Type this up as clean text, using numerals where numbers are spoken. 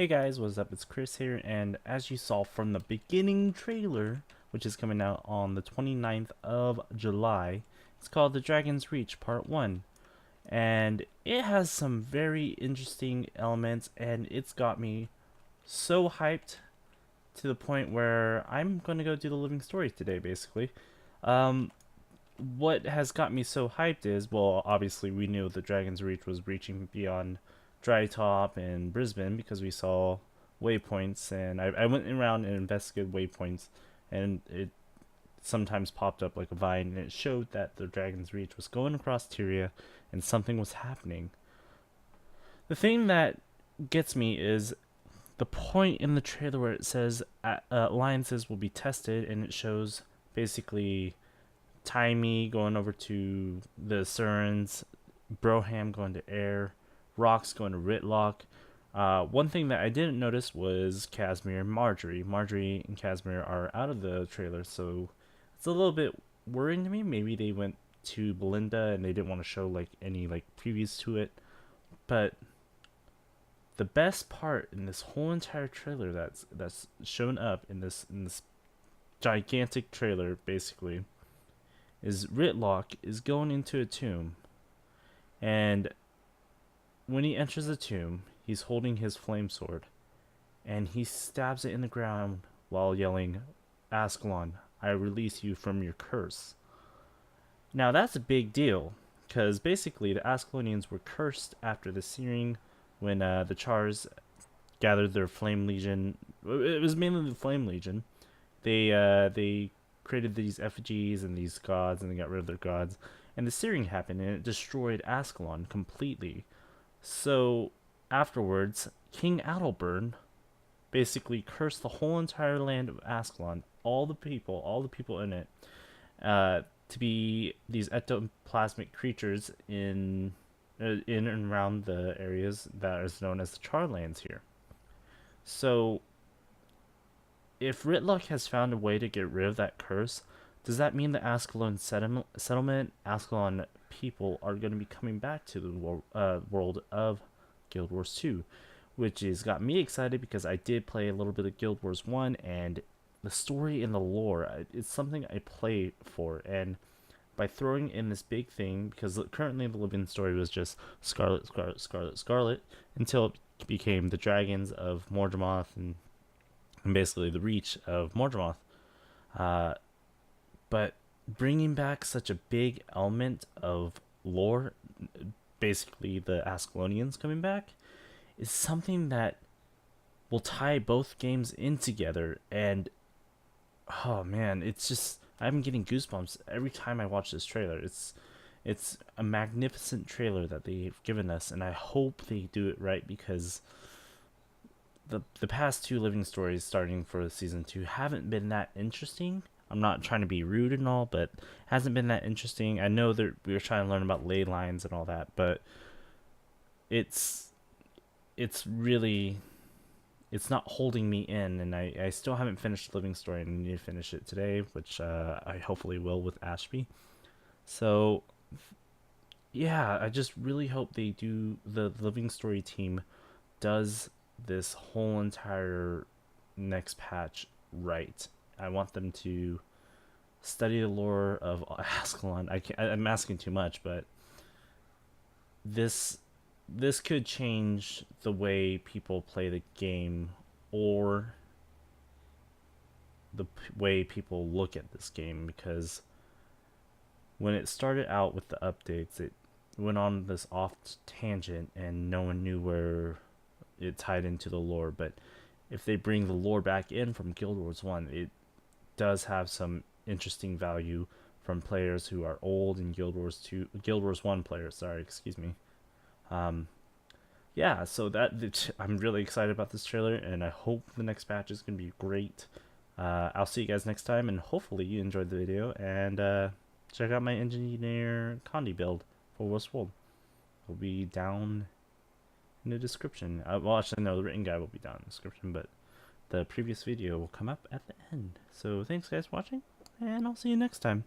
Hey guys, what's up? It's Chris here, and as you saw from the beginning trailer, which is coming out on the 29th of July, it's called The Dragon's Reach Part 1. And it has some very interesting elements, and it's got me so hyped to the point where I'm going to go do the living story today, basically. Um, what has got me so hyped is, well, obviously we knew the Dragon's Reach was reaching beyond Dry Top and Brisbane because we saw waypoints, and I went around and investigated waypoints, and it sometimes popped up like a vine, and it showed that the Dragon's Reach was going across Tyria, and something was happening. The thing that gets me is the point in the trailer where it says alliances will be tested, and it shows basically Timey going over to the Surins, Broham going to Air, Rocks going to Ritlock. One thing that I didn't notice was Casimir and Marjorie. Marjorie and Casimir are out of the trailer, so it's a little bit worrying to me. Maybe they went to Belinda and they didn't want to show like any like previews to it. But the best part in this whole entire trailer that's shown up in this gigantic trailer basically is Ritlock is going into a tomb, and when he enters the tomb, he's holding his flame sword, and he stabs it in the ground while yelling, "Ascalon, I release you from your curse." Now that's a big deal, because basically the Ascalonians were cursed after the searing when the Chars gathered their Flame Legion. It was mainly the Flame Legion. They created these effigies and these gods, and they got rid of their gods. And the searing happened, and it destroyed Ascalon completely. So afterwards, King Adalburn basically cursed the whole entire land of Ascalon, all the people in it, to be these ectoplasmic creatures in and around the areas that is known as the Charlands here. So if Ritlock has found a way to get rid of that curse, does that mean the Ascalon settlement, Ascalon people are going to be coming back to the world of Guild Wars 2? Which has got me excited because I did play a little bit of Guild Wars 1, and the story and the lore, it's something I play for. And by throwing in this big thing, because currently the living story was just Scarlet, Scarlet, Scarlet, Scarlet, until it became the dragons of Mordramoth and basically the reach of Mordramoth. But bringing back such a big element of lore, basically the Ascalonians coming back, is something that will tie both games in together. And oh man, it's just, I'm getting goosebumps every time I watch this trailer. It's a magnificent trailer that they've given us, and I hope they do it right, because the past two living stories starting for season 2 haven't been that interesting. I'm not trying to be rude and all, but hasn't been that interesting. I know that we were trying to learn about ley lines and all that, but it's really, it's not holding me in, and I still haven't finished the living story, and I need to finish it today, which I hopefully will with Ashby. So yeah, I just really hope they do, the living story team does this whole entire next patch right. I want them to study the lore of Ascalon. I'm asking too much, but this could change the way people play the game, or the way people look at this game, because when it started out with the updates, it went on this off tangent and no one knew where it tied into the lore. But if they bring the lore back in from Guild Wars 1, it does have some interesting value from players who are old in Guild Wars 1 players, sorry, excuse me. Yeah, so I'm really excited about this trailer, and I hope the next patch is going to be great. I'll see you guys next time, and hopefully you enjoyed the video, and check out my Engineer Condi build for Westworld. It'll be down in the description. Well, actually, no, the written guide will be down in the description, but the previous video will come up at the end. So thanks guys for watching, and I'll see you next time.